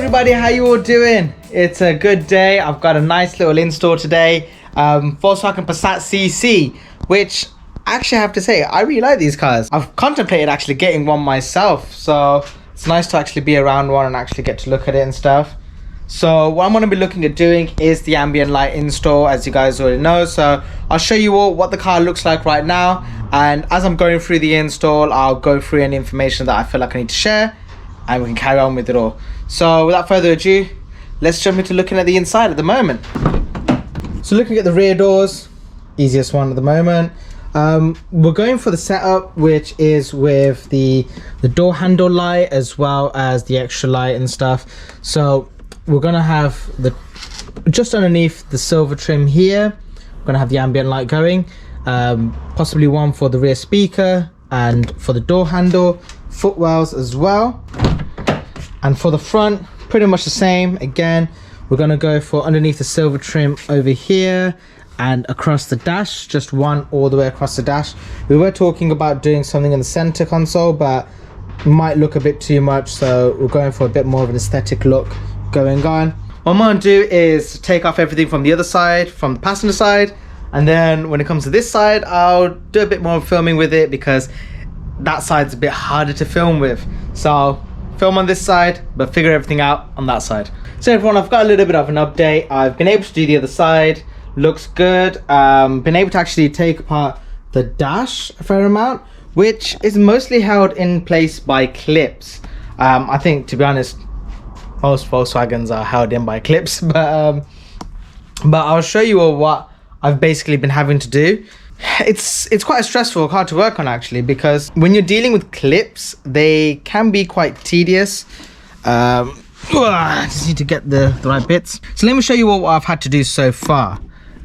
everybody, how you all doing? It's a good day. I've got a nice little install today. Volkswagen Passat CC, which actually I have to say, I really like these cars. I've contemplated actually getting one myself, so it's nice to actually be around one and actually get to look at it and stuff. So what I'm going to be looking at doing is the ambient light install, as you guys already know. So I'll show you all what the car looks like right now, and as I'm going through the install, I'll go through any information that I feel like I need to share, and we can carry on with it all. So without further ado, let's jump into looking at the inside at the moment. So looking at the rear doors, easiest one at the moment. We're going for the setup, which is with the door handle light as well as the extra light and stuff. So we're gonna have the just underneath the silver trim here, we're gonna have the ambient light going, possibly one for the rear speaker and for the door handle, footwells as well. And for the front, pretty much the same. Again, we're gonna go for underneath the silver trim over here and across the dash, just one all the way across the dash. We were talking about doing something in the center console, but might look a bit too much, so we're going for a bit more of an aesthetic look going on. What I'm gonna do is take off everything from the other side, from the passenger side, and then when it comes to this side, I'll do a bit more filming with it because that side's a bit harder to film with. So I'll film on this side, but figure everything out on that side. So everyone, I've got a little bit of an update. I've been able to do the other side, looks good. Been able to actually take apart the dash a fair amount, which is mostly held in place by clips. I think, to be honest, most Volkswagens are held in by clips, but I'll show you all what I've basically been having to do. It's quite a stressful car to work on actually, because when you're dealing with clips, they can be quite tedious. I just need to get the right bits. So let me show you all what I've had to do so far.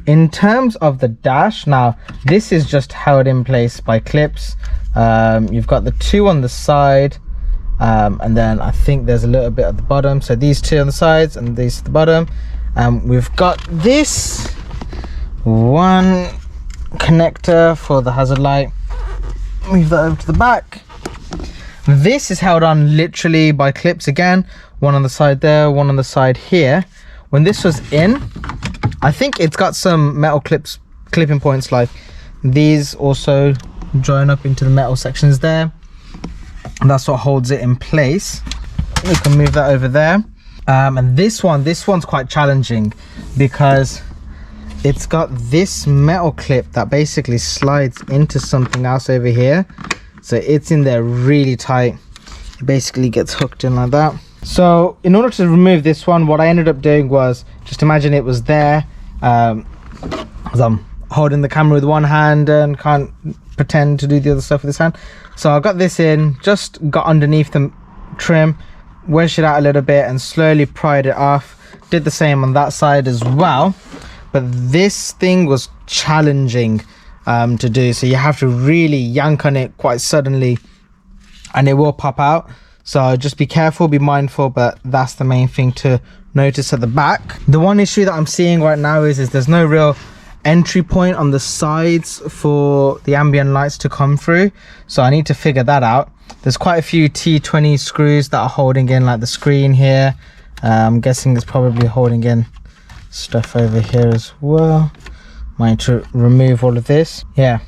In terms of the dash, now this is just held in place by clips. You've got the two on the side, and then I think there's a little bit at the bottom. So these two on the sides and these at the bottom. We've got this one connector for the hazard light. Move that over to the back. This is held on literally by clips again, one on the side there, one on the side here. When this was in, I think it's got some metal clipping points like these also join up into the metal sections there, and that's what holds it in place. We can move that over there. And this one's quite challenging because it's got this metal clip that basically slides into something else over here, so it's in there really tight. It basically gets hooked in like that. So in order to remove this one, what I ended up doing was, just imagine it was there, as I'm holding the camera with one hand and can't pretend to do the other stuff with this hand. So I got this in, just got underneath the trim, wedged it out a little bit and slowly pried it off. Did the same on that side as well. But this thing was challenging to do, so you have to really yank on it quite suddenly and it will pop out. So just be careful, be mindful, but that's the main thing to notice at the back. The one issue that I'm seeing right now is there's no real entry point on the sides for the ambient lights to come through, so I need to figure that out. There's quite a few T20 screws that are holding in like the screen here. I'm guessing it's probably holding in stuff over here as well. Might need to remove all of this. Yeah,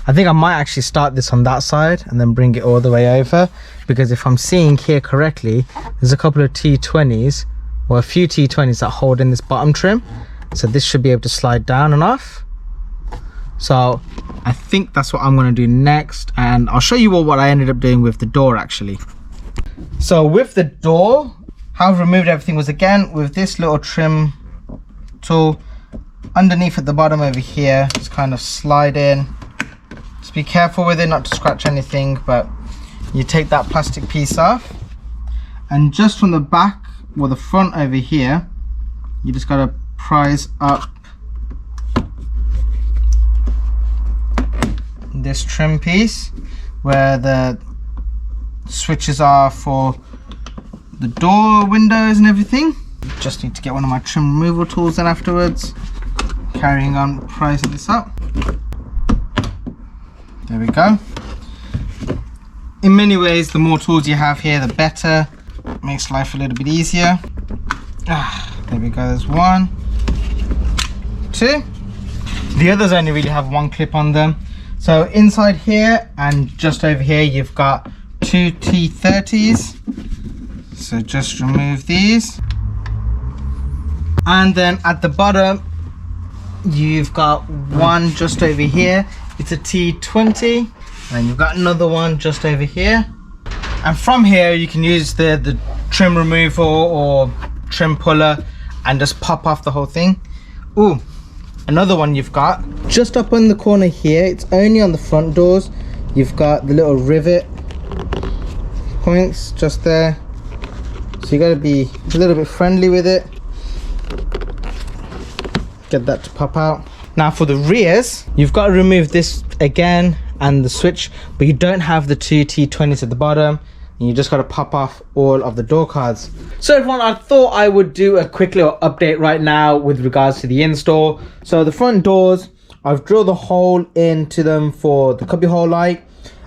I think I might actually start this on that side and then bring it all the way over, because if I'm seeing here correctly, there's a couple of T20s, or a few T20s that hold in this bottom trim, so this should be able to slide down and off. So I think that's what I'm going to do next, and I'll show you all what I ended up doing with the door actually. So with the door, how I've removed everything was again with this little trim tool underneath at the bottom over here. Just kind of slide in, just be careful with it not to scratch anything, but you take that plastic piece off, and just from the back or the front over here, you just got to prise up this trim piece where the switches are for the door windows and everything. Just need to get one of my trim removal tools in afterwards. Carrying on prising this up. There we go. In many ways, the more tools you have here, the better. makes life a little bit easier. There we go, there's 1, 2. The others only really have 1 clip on them. So inside here and just over here you've got 2 T30s. So just remove these. And then at the bottom you've got 1 just over here. It's a T20. And you've got another one just over here. And from here you can use the trim removal or trim puller and just pop off the whole thing. Ooh, another one you've got just up in the corner here. It's only on the front doors. You've got the little rivet points just there. So you got to be a little bit friendly with it. Get that to pop out. Now for the rears, you've got to remove this again and the switch, but you don't have the 2 T20s at the bottom. And you just got to pop off all of the door cards. So everyone, I thought I would do a quick little update right now with regards to the install. So the front doors, I've drilled a hole into them for the cubby hole light.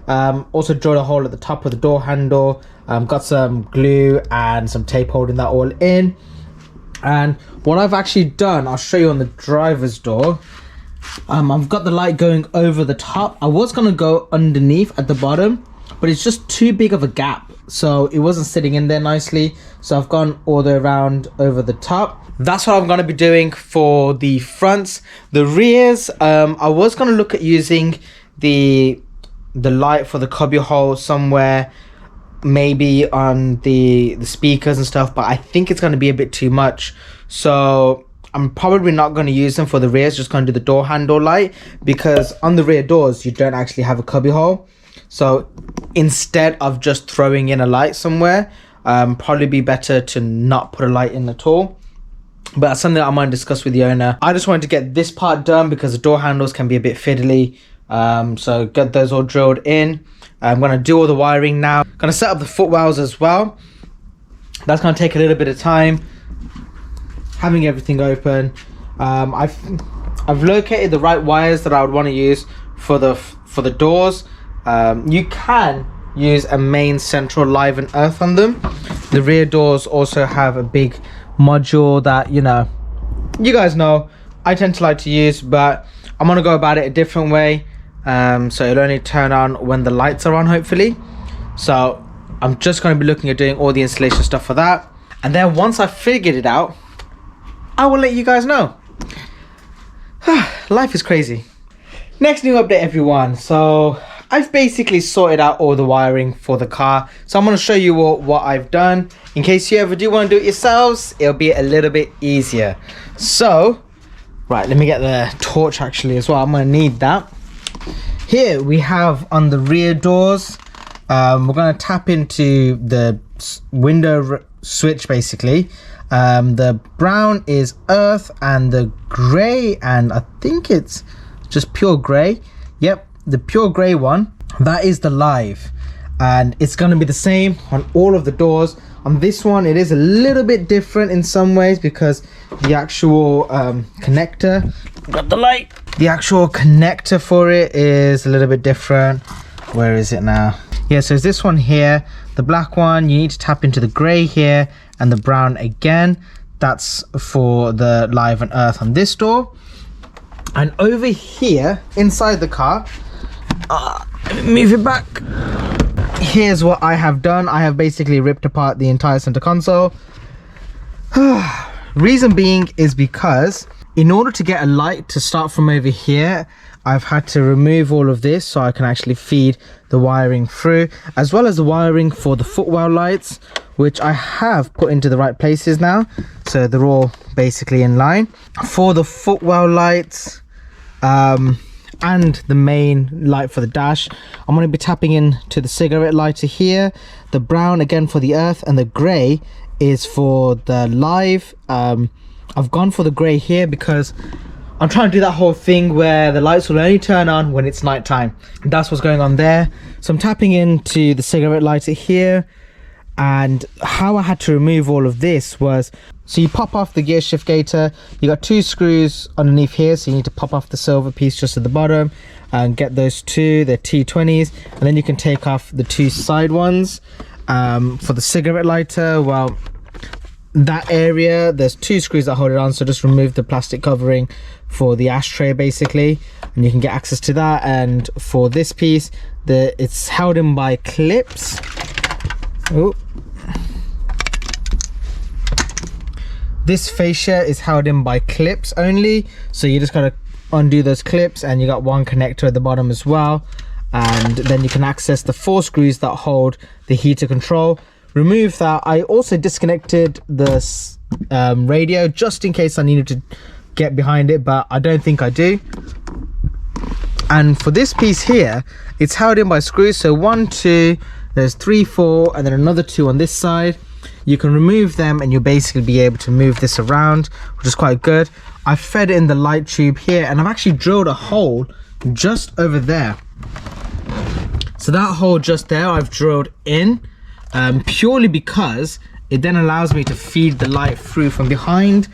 Also drilled a hole at the top of the door handle. Got some glue and some tape holding that all in. And what I've actually done, I'll show you on the driver's door. I've got the light going over the top. I was going to go underneath at the bottom, but it's just too big of a gap, so it wasn't sitting in there nicely. So I've gone all the way around over the top. That's what I'm going to be doing for the fronts. The rears, I was going to look at using the light for the cubby hole somewhere, maybe on the speakers and stuff, but I think it's going to be a bit too much. So I'm probably not going to use them for the rears, just going to do the door handle light, because on the rear doors you don't actually have a cubby hole. So instead of just throwing in a light somewhere, probably be better to not put a light in at all. But that's something that I'm going to discuss with the owner. I just wanted to get this part done because the door handles can be a bit fiddly. So get those all drilled in. I'm going to do all the wiring now. Going to set up the footwells as well. That's going to take a little bit of time. Having everything open. I've located the right wires that I would want to use for the doors. You can use a main central live and earth on them. The rear doors also have a big module that, you guys know I tend to like to use, but I'm gonna go about it a different way. So it'll only turn on when the lights are on, hopefully. So I'm just going to be looking at doing all the installation stuff for that, and then once I've figured it out, I will let you guys know. Life is crazy. Next new update, everyone. So I've basically sorted out all the wiring for the car, so I'm going to show you what I've done in case you ever do want to do it yourselves. It'll be a little bit easier. So right, let me get the torch actually as well. I'm going to need that. Here we have on the rear doors, we're going to tap into the window switch basically. The brown is earth and the grey, and I think it's just pure grey. Yep, the pure grey one, that is the live, and it's going to be the same on all of the doors. On this one it is a little bit different in some ways because the actual connector, got the light, the actual connector for it is a little bit different. Where is it now? Yeah, so it's this one here, the black one. You need to tap into the grey here, and the brown again. That's for the live and earth on this door. And over here inside the car, move it back. Here's what I have done. I have basically ripped apart the entire center console. Reason being is because in order to get a light to start from over here, I've had to remove all of this so I can actually feed the wiring through, as well as the wiring for the footwell lights, which I have put into the right places now, so they're all basically in line. For the footwell lights and the main light for the dash, I'm going to be tapping into the cigarette lighter here. The brown again for the earth, and the grey is for the live. I've gone for the grey here because I'm trying to do that whole thing where the lights will only turn on when it's night time. That's what's going on there. So I'm tapping into the cigarette lighter here, and how I had to remove all of this was, so you pop off the gear shift gator, you got 2 screws underneath here, so you need to pop off the silver piece just at the bottom and get those 2, they're T20s, and then you can take off the 2 side ones. For the cigarette lighter, well, that area, there's 2 screws that hold it on, so just remove the plastic covering for the ashtray basically, and you can get access to that. And for this piece, it's held in by clips. Oh. This fascia is held in by clips only, so you just gotta undo those clips, and you got 1 connector at the bottom as well. And then you can access the 4 screws that hold the heater control. Remove that. I also disconnected the radio just in case I needed to get behind it, but I don't think I do. And for this piece here, it's held in by screws, so 1, 2, there's 3, 4, and then another 2 on this side. You can remove them and you'll basically be able to move this around, which is quite good. I fed in the light tube here, and I've actually drilled a hole just over there. So that hole just there I've drilled in, purely because it then allows me to feed the light through from behind.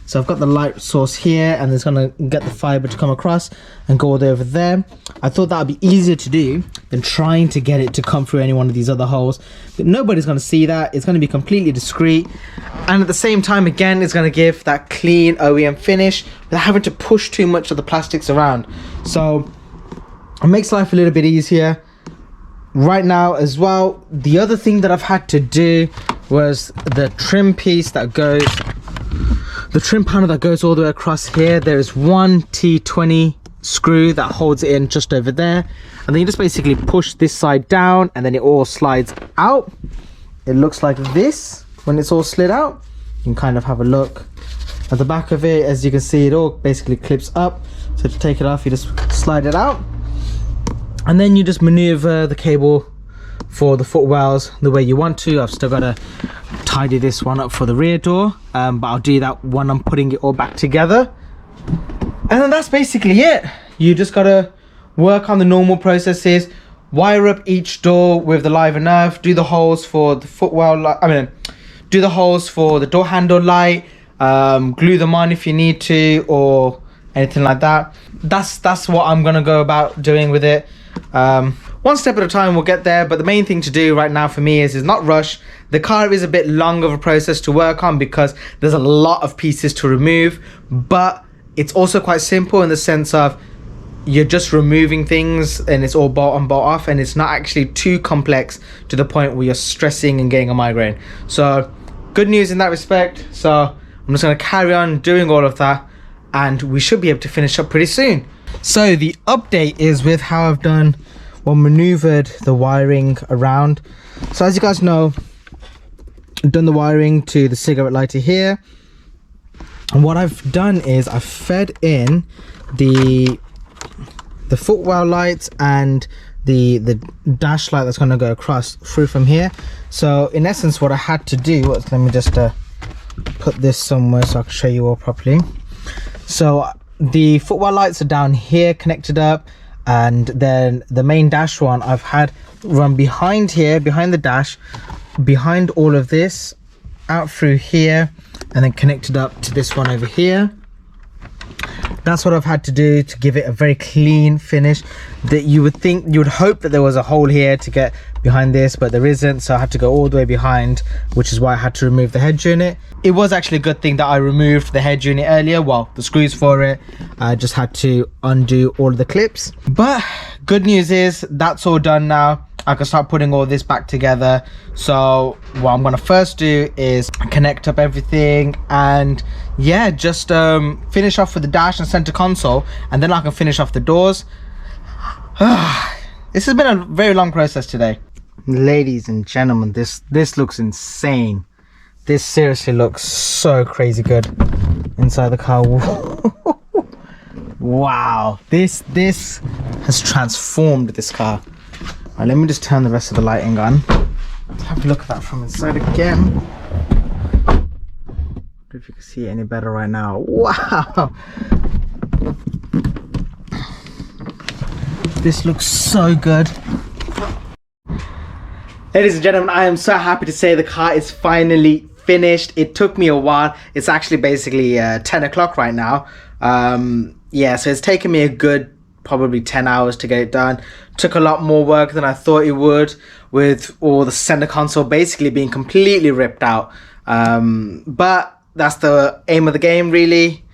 So I've got the light source here, and it's gonna get the fiber to come across and go all the way over there. I thought that would be easier to do than trying to get it to come through any one of these other holes. But nobody's gonna see that. It's gonna be completely discreet. And at the same time, again, it's gonna give that clean OEM finish without having to push too much of the plastics around. So it makes life a little bit easier. Right now as well, the other thing that I've had to do was the trim piece that goes, the trim panel that goes all the way across here. There's 1 T20 screw that holds it in just over there, and then you just basically push this side down, and then it all slides out. It looks like this when it's all slid out. You can kind of have a look at the back of it. As you can see, it all basically clips up, so to take it off you just slide it out, and then you just maneuver the cable for the footwells the way you want to. I've still got to tidy this one up for the rear door, but I'll do that when I'm putting it all back together. And then that's basically it. You just got to work on the normal processes, wire up each door with the live enough, do the holes for the footwell light, do the holes for the door handle light, glue them on if you need to, or anything like that. That's what I'm gonna go about doing with it. One step at a time, we'll get there, but the main thing to do right now for me is not rush. The car is a bit long of a process to work on because there's a lot of pieces to remove, but it's also quite simple in the sense of you're just removing things and it's all bolt on, bolt off, and it's not actually too complex to the point where you're stressing and getting a migraine. So good news in that respect. So I'm just going to carry on doing all of that, and we should be able to finish up pretty soon. So the update is with how I've done or maneuvered the wiring around. So as you guys know, I've done the wiring to the cigarette lighter here, and what I've done is I've fed in the footwell lights and the dash light that's going to go across through from here. So in essence what I had to do was, let me just put this somewhere so I can show you all properly. So the footwell lights are down here connected up, and then the main dash one I've had run behind here, behind the dash, behind all of this, out through here, and then connected up to this one over here. That's what I've had to do to give it a very clean finish. That you would hope that there was a hole here to get behind this, but there isn't, so I had to go all the way behind, which is why I had to remove the head unit. It was actually a good thing that I removed the head unit earlier, well, the screws for it. I just had to undo all of the clips, but good news is that's all done now. I can start putting all this back together. So what I'm gonna first do is connect up everything, and yeah, just finish off with the dash and center console, and then I can finish off the doors. This has been a very long process today. Ladies and gentlemen, this looks insane. This seriously looks so crazy good inside the car. Wow, this has transformed this car. Right, let me just turn the rest of the lighting on. Let's have a look at that from inside again. I don't know if you can see it any better right now. Wow, this looks so good. Ladies and gentlemen, I am so happy to say the car is finally finished. It took me a while. It's actually basically 10 o'clock right now. Yeah, so it's taken me a good probably 10 hours to get it done. Took a lot more work than I thought it would, with all the center console basically being completely ripped out. But that's the aim of the game, really.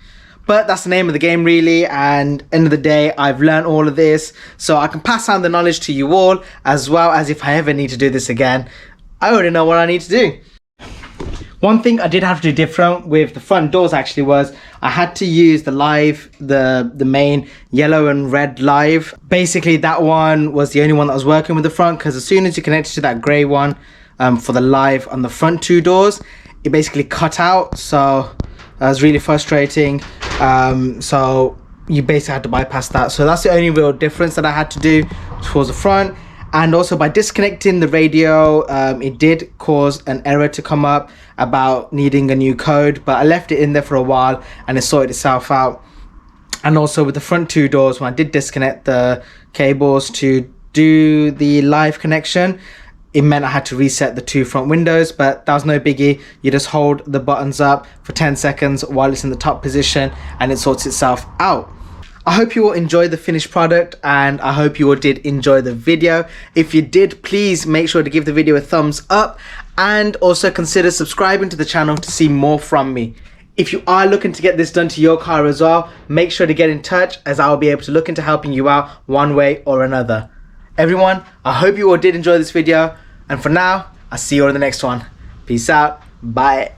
And end of the day, I've learned all of this, so I can pass on the knowledge to you all, as well as if I ever need to do this again, I already know what I need to do. One thing I did have to do different with the front doors actually was I had to use the live, the main yellow and red live. Basically that one was the only one that was working with the front, because as soon as you connect it to that grey one for the live on the front two doors, it basically cut out, so that was really frustrating. So you basically had to bypass that. So that's the only real difference that I had to do towards the front. And also by disconnecting the radio, it did cause an error to come up about needing a new code, but I left it in there for a while and it sorted itself out. And also with the front two doors, when I did disconnect the cables to do the live connection, it meant I had to reset the two front windows, but that was no biggie. You just hold the buttons up for 10 seconds while it's in the top position and it sorts itself out. I hope you all enjoyed the finished product, and I hope you all did enjoy the video. If you did, please make sure to give the video a thumbs up, and also consider subscribing to the channel to see more from me. If you are looking to get this done to your car as well, make sure to get in touch, as I'll be able to look into helping you out one way or another. Everyone, I hope you all did enjoy this video, and for now, I'll see you all in the next one. Peace out. Bye.